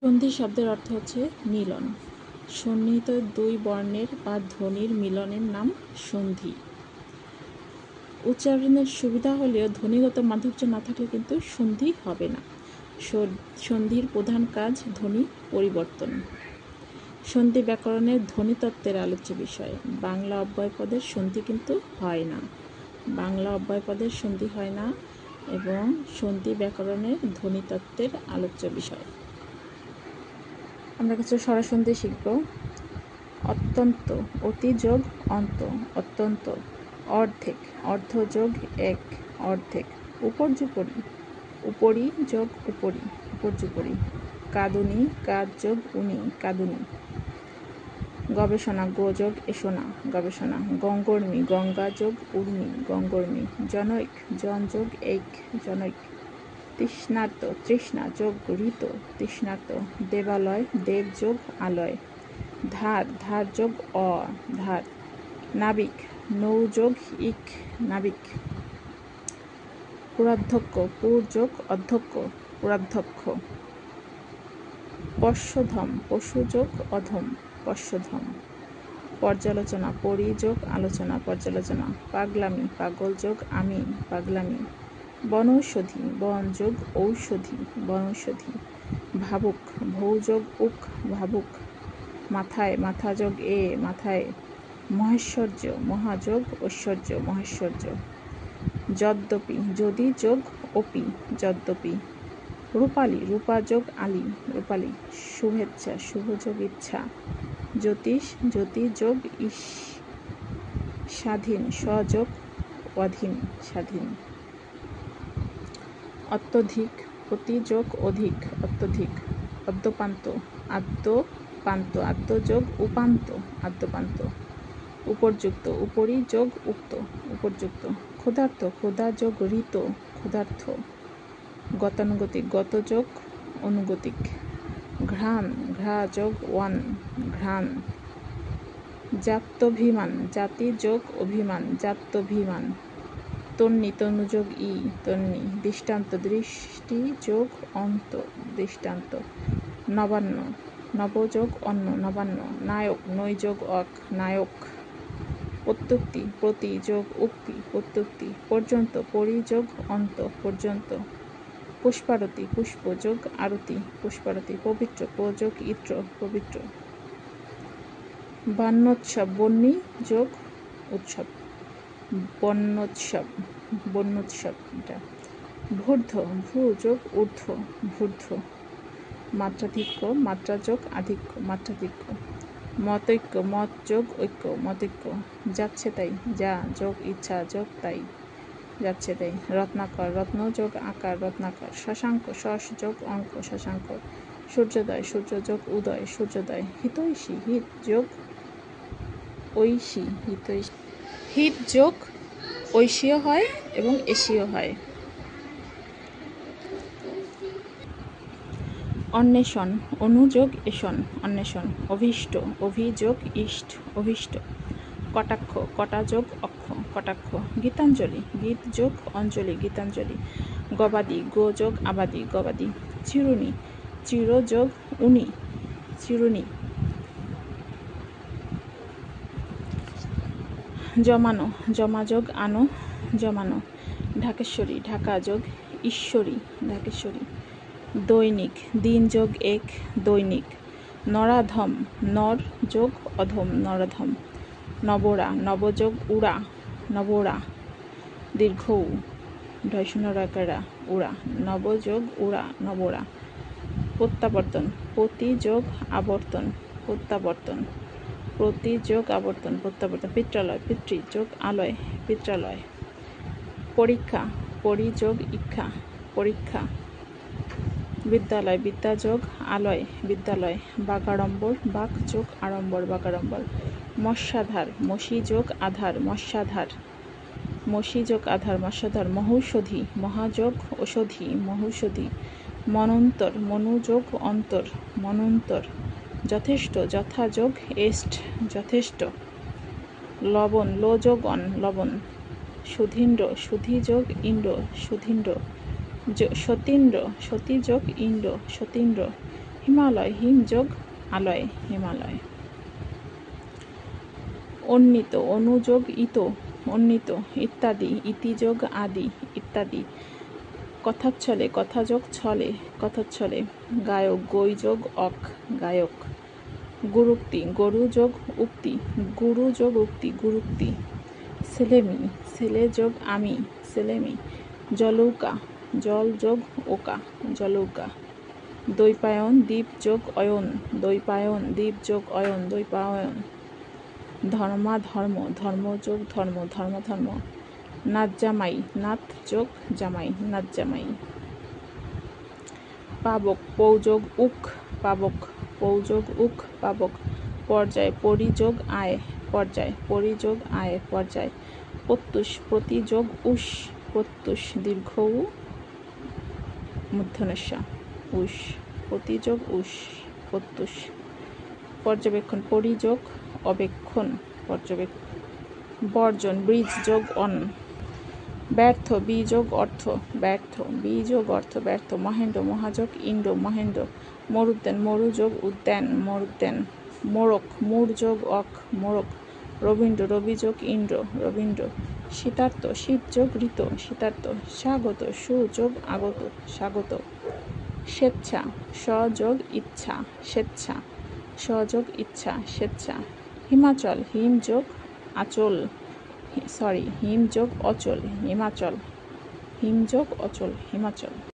সন্ধি শব্দের অর্থ হচ্ছে মিলন। সন্নিহিত দুই বর্ণের বা ধ্বনির মিলনের নাম সন্ধি। উচ্চারণের সুবিধা হলেও ধ্বনিগত মাধুর্য না থাকলে কিন্তু সন্ধি হবে না। সন্ধির প্রধান কাজ ধ্বনি পরিবর্তন। সন্ধি ব্যাকরণের ধ্বনিতত্ত্বের আলোচ্য বিষয়। বাংলা অব্যয়পদের সন্ধি কিন্তু হয় না। বাংলা অব্যয়পদের সন্ধি হয় না এবং সন্ধি ব্যাকরণের ধ্বনিতত্ত্বের আলোচ্য বিষয়। আমরা কিছু স্বরসন্ধি শিখব। অত্যন্ত, অতি যোগ অন্ত, অত্যন্ত। অর্ধেক, অর্ধ যোগ এক, অর্ধেক। উপর্যুপরি, উপরি যোগ উপরি, উপর্যুপরি। কাঁদুনি, কাদ যোগ উনি, কাঁদুনি। গবেষণা, গো যোগ এসোনা, গবেষণা। গঙ্গর্মী, গঙ্গা যোগ উর্মি, গঙ্গর্মী। জনৈক, জন যোগ এক, জনৈক। তৃষ্ণার্ত, তৃষ্ণা যোগ ঋত, তৃষ্ণার্ত। দেবালয়, দেব যোগ আলয়। ধার, ধার যোগ অ, ধার। নাবিক, নৌ যোগ ইক, নাবিক। পুরাধ্যক্ষ, পুর যোগ অধ্যক্ষ, পুরাধ্যক্ষ। পশ্যধম, পশু যোগ অধম, পশ্যধম। পর্যালোচনা, পরি যোগ আলোচনা, পর্যালোচনা। পাগলামি, পাগল যোগ আমি, পাগলামি। বনৌষধি, বন যোগ ঔষধি, বনৌষধি। ভাবুক, ভৌ যোগ উক, ভাবুক। মাথায়, মাথা যোগ এ, মাথায়। মহেশ্বর্য, মহাযোগ ঐশ্বর্য, মহেশ্বর্য। যদ্যপি, যদি যোগ অপি, যদ্যপি। রূপালী, রূপা যোগ আলী, রূপালী। শুভেচ্ছা, শুভ যোগ ইচ্ছা। জ্যোতিষ, জ্যোতি যোগ ইস। স্বাধীন, স্বযোগ অধীন, স্বাধীন। অত্যধিক, অতি যোগ অধিক, অত্যধিক। অদ্যপান্ত, আদ্যপান্ত, আদ্য যোগ উপান্ত, আদ্যপান্ত। উপর্যুক্ত, উপরি যোগ উক্ত, উপর্যুক্ত। ক্ষুধার্ত, ক্ষুধা যোগ ঋত, ক্ষুধার্থ। গতানুগতিক, গত যোগ অনুগতিক। ঘ্রাণ, ঘ্রা যোগ ওয়ান, ঘ্রাণ। জাত্যভিমান, জাতি যোগ অভিমান, জাত্যভিমান। তন্নি, তনু যোগ ই, তন্নি। দৃষ্টান্ত, দৃষ্টি যোগ অন্ত, দৃষ্টান্ত। নবান্ন, নব যোগ অন্ন, নবান্ন। নায়ক, নৈ যোগ অক, নায়ক। প্রত্যুক্তি, প্রতি যোগ উক্তি, প্রত্যুক্তি। পর্যন্ত, পরি যোগ অন্ত, পর্যন্ত। পুষ্পারতি, পুষ্প যোগ আরতি, পুষ্পারতি। পবিত্র, প যোগ ইত্র, পবিত্র। বন্যোৎসব, বন্যী যোগ উৎসব, বন্যোৎসব, বন্যোৎসব এটা। ভূর্ধ্ব, ভূ যোগ ঊর্ধ্ব, ভূর্ধ্ব। মাত্রাধিক্য, মাত্রা যোগ আধিক্য, মাত্রাধিক্য। মতৈক্য, মত যোগ ঐক্য, মতৈক্য। যাচ্ছে তাই, যা যোগ ইচ্ছা যোগ তাই, যাচ্ছে তাই। রত্নাকর, রত্ন যোগ আকার, রত্নাকর। শশাঙ্ক, শশ যোগ অঙ্ক, শশাঙ্ক। সূর্যোদয়, সূর্য যোগ উদয়, সূর্যোদয়। হিতৈষী, হিত যোগ ঐশী, হিতৈষী। হিত যোগ ঐশীয় হয় এবং এশীয় হয়। অন্বেষণ, অনুযোগ এষণ, অন্বেষণ। অভীষ্ট, অভিযোগ ইষ্ট, অভীষ্ট। কটাক্ষ, কটা যোগ অক্ষ, কটাক্ষ। গীতাঞ্জলি, গীত যোগ অঞ্জলি, গীতাঞ্জলি। গবাদি, গো যোগ আবাদি, গবাদি। চিরুনি, চির যোগ উনি, চিরুনি। জমানো, জমা যোগ আনো, জমানো। ঢাকেশ্বরী, ঢাকা যোগ ঈশ্বরী, ঢাকেশ্বরী। দৈনিক, দিন যোগ এক, দৈনিক। নরাধম, নর যোগ অধম, নরাধম। নবরা, নবযোগ উড়া, নবরা। দীর্ঘ উ, ঢয়শূন্যকারা, উড়া। নবযোগ উড়া, নবরা। প্রত্যাবর্তন, প্রতি যোগ আবর্তন, প্রত্যাবর্তন। প্রতি যোগ আবর্তন, প্রত্যাবর্তন। পিত্রালয়, পিতৃ যোগ আলয়, পিত্রালয়। পরীক্ষা, পরি যোগ ইক্ষা, পরীক্ষা। বিদ্যালয়, বিদ্যা যোগ আলয়, বিদ্যালয়। বাগাড়ম্বর, বাক যোগ আড়ম্বর, বাগাড়ম্বর। মৎস্যাধার, মসি যোগ আধার, মৎস্যাধার। মসি যোগ আধার, মৎস্যাধার। মহৌষধি, মহাযোগ ঔষধি, মহৌষধি। মনন্তর, মনু যোগ অন্তর, মনন্তর। যথেষ্ট, যথা যোগ এষ্ঠ, যথেষ্ট। লবণ, লো যোগ অন, লবণ। সুধীন্দ্র, সুধি যোগ ইন্দ্র, সুধীন্দ্র। সতীন্দ্র, সতী যোগ ইন্দ্র, সতীন্দ্র। হিমালয়, হিম যোগ আলয়, হিমালয়। অন্বিত, অনু যোগ ইত, অন্বিত। ইত্যাদি, ইতি যোগ আদি, ইত্যাদি। কথাচ্ছলে, কথা যোগ ছলে, কথাচ্ছলে। গায়ক, গৈ যোগ অক, গায়ক। গুরুক্তি, গরু যোগ উক্তি, গুরু যোগ উক্তি, গুরুক্তি। ছেলেমি, ছেলে যোগ আমি, ছেলেমি। জলৌকা, জল যোগ ওকা, জলৌকা। দ্বৈপায়ন, দ্বীপ যোগ অয়ন, দ্বৈপায়ন, দ্বীপ যোগ অয়ন, দ্বৈপায়ন। ধর্মাধর্ম, ধর্ম যোগ ধর্ম, ধর্মধর্ম। নাথ জামাই, নাথ যোগ জামাই, নাথ জামাই। পাবক, পৌ যোগ উক, পাবক, পৌ যোগ উক, পাবক। পর্যায়, পরি যোগ আয়, পর্যায়, পরি যোগ আয়, পর্যায়। প্রত্যুষ, প্রতি যোগ উষ, প্রত্যুষ। দীর্ঘ উ, মূর্ধন্য ষ, উষ। প্রতি যোগ উষ, প্রত্যুষ। পর্যবেক্ষণ, পরি যোগ অবেক্ষণ, পর্যবেক্ষণ। বর্জন, বীজ যোগ অন। ব্যর্থ, বি যোগ অর্থ, ব্যর্থ, বি যোগ অর্থ, ব্যর্থ। মহেন্দ্র, মহাযোগ ইন্দ্র, মহেন্দ্র। মরুদ্যান, মরু যোগ উদ্যান, মরুদ্যান। মোরক, মূর যোগ অক, মোরক। রবীন্দ্র, রবি যোগ ইন্দ্র, রবীন্দ্র। শীতার্ত, শীত যোগ ঋত, শীতার্ত। স্বাগত, সু যোগ আগত, স্বাগত। স্বেচ্ছা, স যোগ ইচ্ছা, স্বেচ্ছা। স যোগ ইচ্ছা, স্বেচ্ছা। হিমাচল, হিম যোগ আচল, হিম যোগ অচল, হিমাচল। হিম যোগ অচল, হিমাচল।